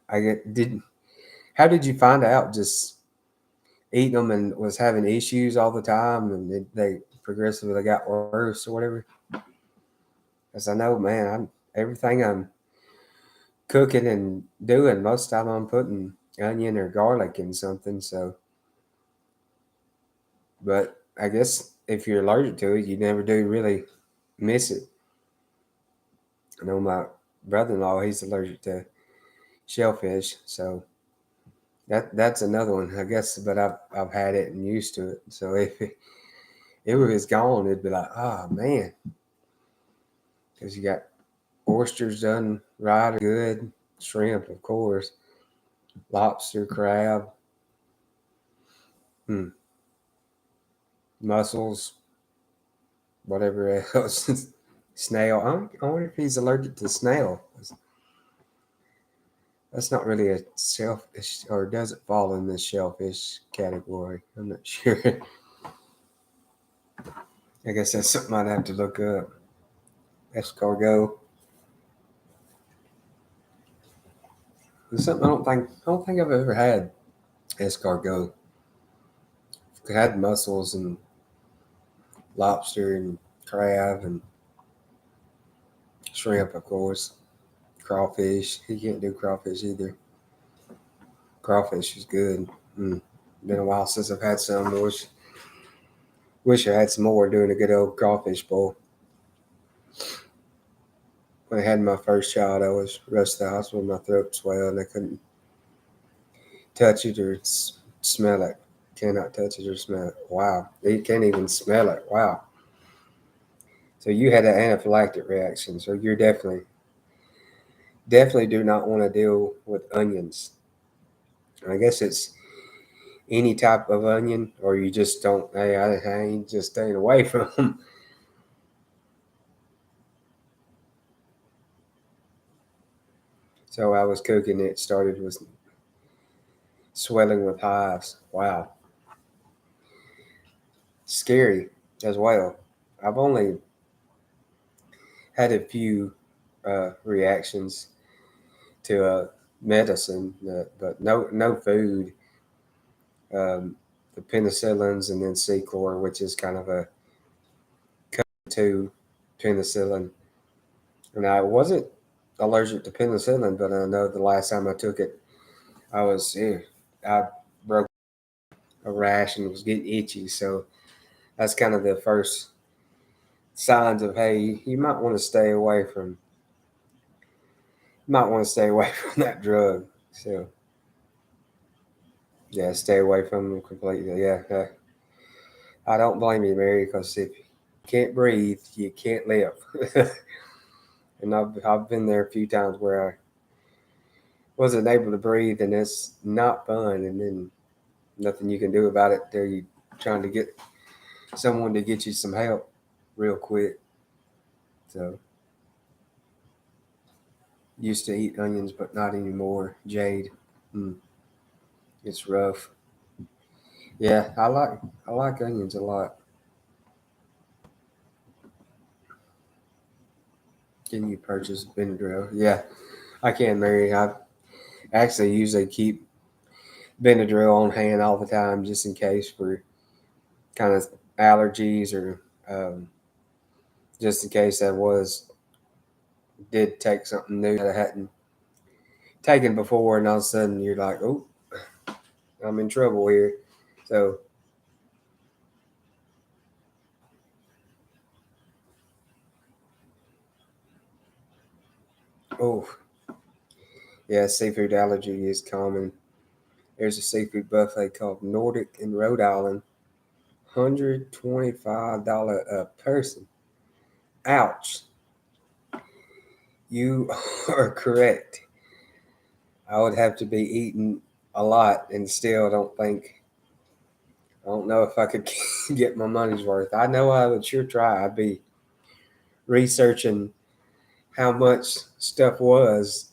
I get did. How did you find out? Just eating them and was having issues all the time, and they progressively got worse or whatever. Because I know, man, everything I'm cooking and doing, most of the time I'm putting onion or garlic in something. So, but I guess if you're allergic to it, you never do really miss it. I know my brother-in-law, he's allergic to shellfish, so that's another one, I guess. But I've had it and used to it. So it was gone, it'd be like, oh man, because you got oysters done right, good, shrimp, of course, lobster, crab, hmm, mussels, whatever else, snail. I wonder if he's allergic to snail. That's not really a shellfish, or does it fall in the shellfish category? I'm not sure. I guess that's something I'd have to look up. Escargot. It's something I don't think I've ever had escargot. I had mussels and lobster and crab and shrimp, of course. Crawfish. You can't do crawfish either. Crawfish is good. Mm. Been a while since I've had some. Wish I had some more doing a good old crawfish bowl. When I had my first child, I was rushed to the hospital. My throat swelled and I couldn't touch it or smell it. Cannot touch it or smell it. Wow. You can't even smell it. Wow. So you had an anaphylactic reaction. So you're definitely do not want to deal with onions. I guess it's any type of onion, or you just don't. Hey, I ain't just staying away from them. So I was cooking. It started with swelling with hives. Wow, scary as well. I've only had a few reactions to medicine, but no food. Um, the penicillins and then Secor, which is kind of a to penicillin. And I wasn't allergic to penicillin, but I know the last time I took it, I was I broke a rash and was getting itchy. So that's kind of the first signs of, hey, you might want to stay away from that drug. So yeah, stay away from them completely. Yeah, I don't blame you, Mary, because if you can't breathe, you can't live. And I've been there a few times where I wasn't able to breathe, and it's not fun. And then nothing you can do about it. There you trying to get someone to get you some help real quick. So used to eat onions, but not anymore. Jade, mm, it's rough. Yeah, I like onions a lot. Can you purchase Benadryl? Yeah, I can, Mary. I actually usually keep Benadryl on hand all the time, just in case for kind of allergies or just in case did take something new that I hadn't taken before, and all of a sudden you're like, oh, I'm in trouble here. So, oh, yeah, seafood allergy is common. There's a seafood buffet called Nordic in Rhode Island, $125 a person. Ouch. You are correct. I would have to be eating a lot and still I don't know if I could get my money's worth. I know I would sure try. I'd be researching how much stuff was,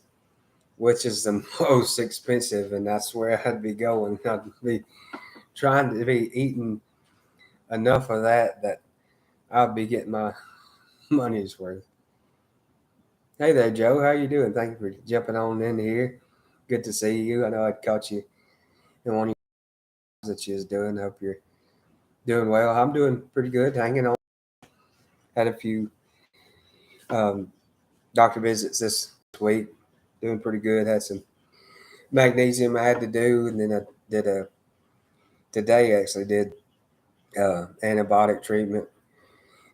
which is the most expensive, and that's where I'd be going. I'd be trying to be eating enough of that I'll be getting my money's worth. Hey there, Joe. How you doing? Thank you for jumping on in here. Good to see you. I know I caught you in one of your that you was doing. Hope you're doing well. I'm doing pretty good, hanging on. Had a few um, doctor visits this week. Doing pretty good. Had some magnesium I had to do, and then I did a today actually did antibiotic treatment,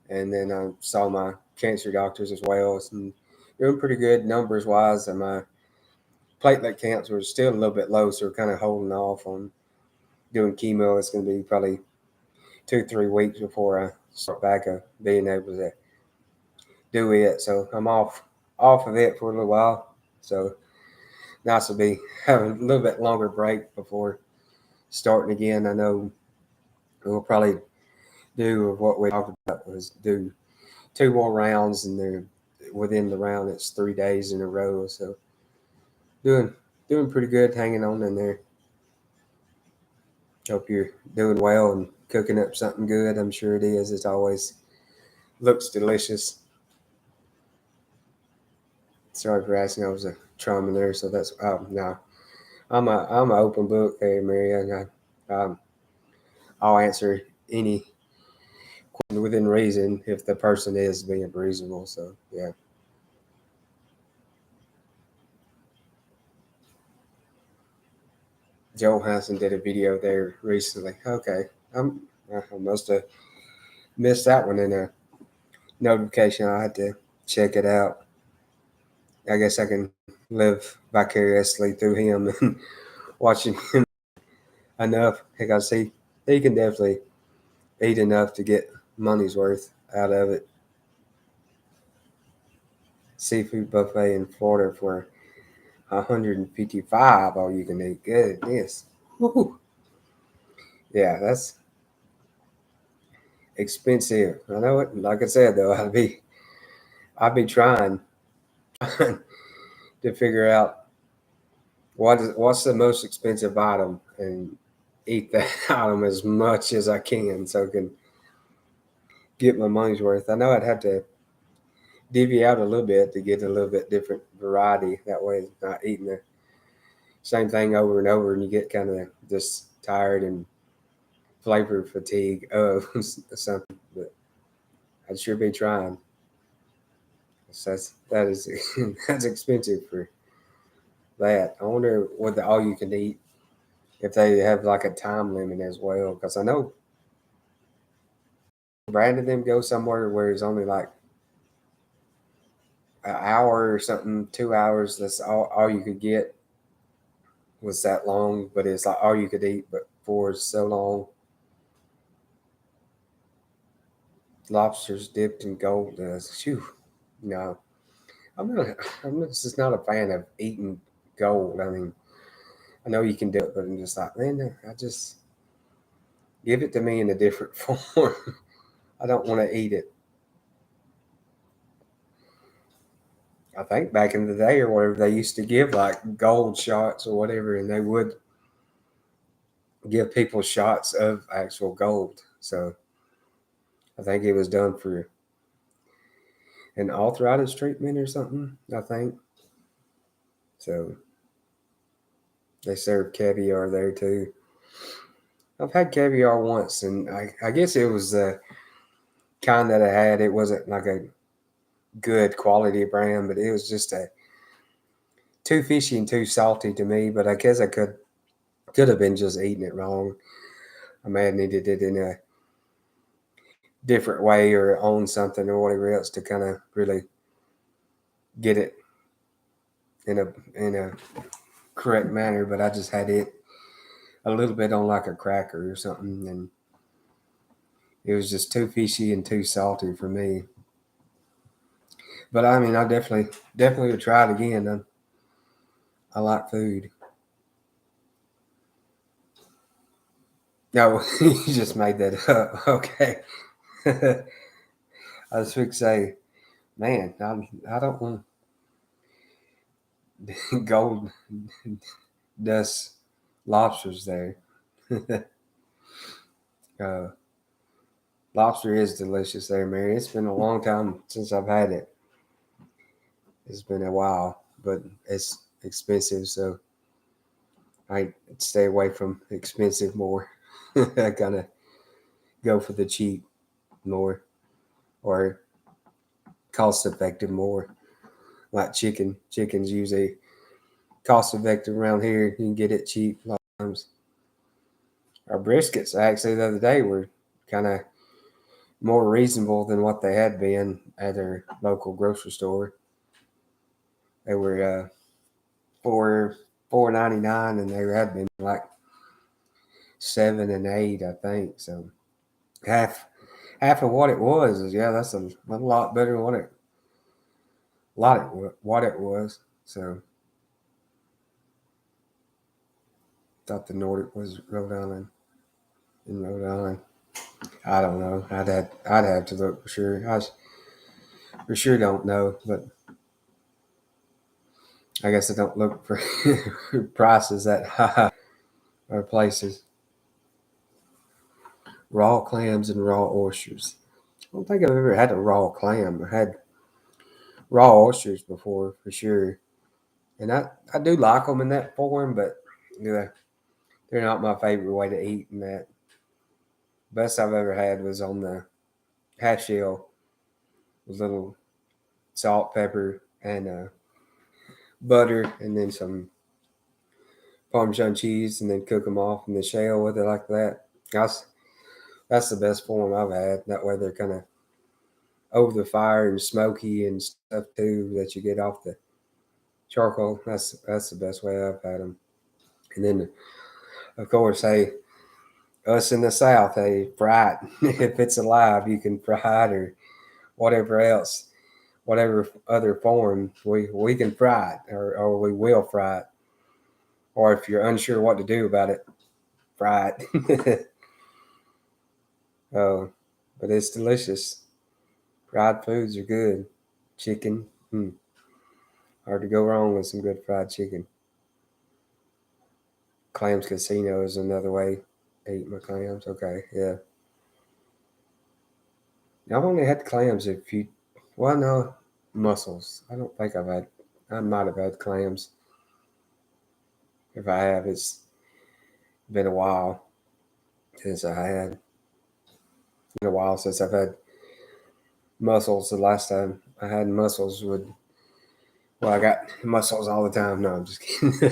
and then I saw my cancer doctors as well. And doing pretty good numbers wise, and my platelet counts were still a little bit low, so we're kind of holding off on doing chemo. It's going to be probably 2-3 weeks before I start back of being able to do it. So I'm off of it for a little while. So nice to be having a little bit longer break before starting again. I know we'll probably do what we talked about was do 2 more rounds, and then within the round it's 3 days in a row. So doing doing pretty good, hanging on in there. Hope you're doing well and cooking up something good. I'm sure it is. It always looks delicious. Sorry for asking. I was a trauma there, so that's no. I'm an open book, hey Marianne. I'll answer any question within reason if the person is being reasonable. So yeah. Joe Hansen did a video there recently. Okay, I must have missed that one in a notification. I had to check it out. I guess I can live vicariously through him and watching him enough because he can definitely eat enough to get money's worth out of it. Seafood buffet in Florida for 155 all you can eat. Goodness. Woo. Yeah, that's expensive. I know it. Like I said though, I'd be trying to figure out what's the most expensive item and eat that item as much as I can so I can get my money's worth. I know I'd have to divvy out a little bit to get a little bit different variety. That way, it's not eating the same thing over and over, and you get kind of just tired and flavor fatigue of something. But I'd sure be trying. So that is that's expensive for that. I wonder what the all you can eat if they have like a time limit as well, because I know Brandon them go somewhere where it's only like an hour or something, 2 hours. That's all you could get was that long, but it's like all you could eat, but for so long. Lobsters dipped in gold dust. Phew. No, I'm not. I'm just not a fan of eating gold. I mean, I know you can do it, but I'm just like, man, I just give it to me in a different form. I don't want to eat it. I think back in the day or whatever, they used to give like gold shots or whatever, and they would give people shots of actual gold. So I think it was done for an arthritis treatment or something. I think so. They serve caviar there too. I've had caviar once, and I guess it was the kind that I had. It wasn't like a good quality brand, but it was just a too fishy and too salty to me. But I guess I could have been just eating it wrong. I may have needed it in a different way or own something or whatever else to kind of really get it in a correct manner. But I just had it a little bit on like a cracker or something, and it was just too fishy and too salty for me. But I mean, I definitely would try it again. I like food. No, you just made that up. Okay. I was going to say, man, I don't want gold dust lobsters there. uh, Lobster is delicious there, Mary. It's been a long time since I've had it. It's been a while, but it's expensive, so I stay away from expensive more. I kind of go for the cheap more or cost effective more. Like chicken. Chicken's usually cost effective around here. You can get it cheap a lot of times. Our briskets actually the other day were kind of more reasonable than what they had been at our local grocery store. They were $4.99, and they had been like 7 and 8, I think. So half of what it was. Yeah, that's a lot better than what it was. So thought the Nordic was Rhode Island in Rhode Island. I don't know. I'd have to look for sure. For sure don't know, but I guess I don't look for prices that high or places. Raw clams and raw oysters. I don't think I've ever had a raw clam. I had raw oysters before for sure, and I do like them in that form, but yeah, they're not my favorite way to eat. And that best I've ever had was on the half shell with little salt, pepper, and butter, and then some Parmesan cheese, and then cook them off in the shell with it like that. That's that's the best form I've had. That way they're kind of over the fire and smoky and stuff too that you get off the charcoal. That's the best way I've had them. And then of course, hey, us in the South, hey, fry it. If it's alive, you can fry it or whatever else, whatever other form we can fry it or we will fry it. Or if you're unsure what to do about it, fry it. Oh, but it's delicious. Fried foods are good. Chicken, hard to go wrong with some good fried chicken. Clams Casino is another way to eat my clams. Okay, yeah. I've only had clams a few. Well, no, mussels. I don't think I've had. I might have had clams. If I have, it's been a while since I had. Been a while since I've had mussels. The last time I had mussels would. Well, I got mussels all the time. No, I'm just kidding.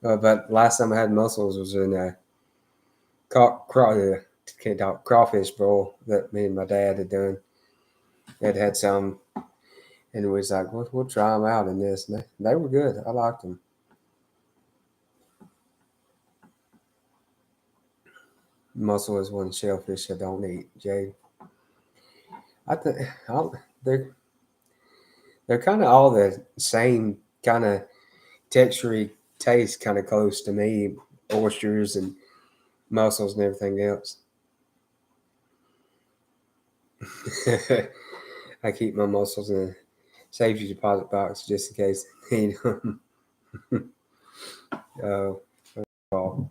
But last time I had mussels was in a can't talk crawfish bowl that me and my dad had done. Had some, and we was like, we'll try them out in this. And they were good. I liked them. Mussel is one shellfish I don't eat, Jade. I think they're they're kind of all the same kind of textury taste, kind of close to me. Oysters and mussels and everything else. I keep my mussels in a safety deposit box just in case I need them. uh, well,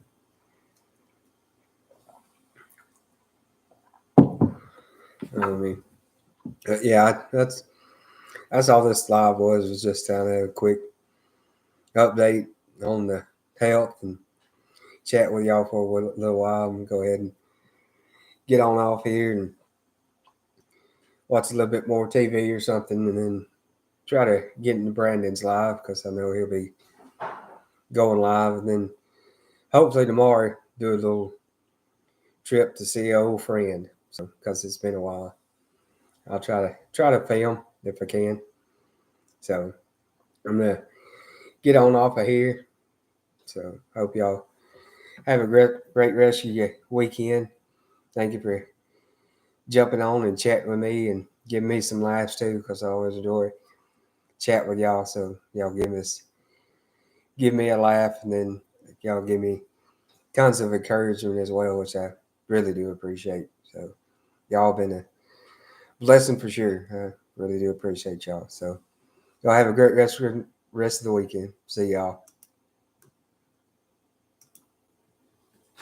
I mean, yeah, that's all this live was just kind of a quick update on the health and chat with y'all for a little while and go ahead and get on off here and watch a little bit more TV or something, and then try to get into Brandon's live because I know he'll be going live, and then hopefully tomorrow do a little trip to see an old friend. So because it's been a while, I'll try to film if I can. So I'm gonna get on off of here. So hope y'all have a great rest of your weekend. Thank you for jumping on and chatting with me and giving me some laughs too, because I always enjoy chat with y'all. So y'all give me a laugh, and then y'all give me tons of encouragement as well, which I really do appreciate. So y'all been a blessing for sure. I really do appreciate y'all. So y'all have a great rest of the weekend. See y'all.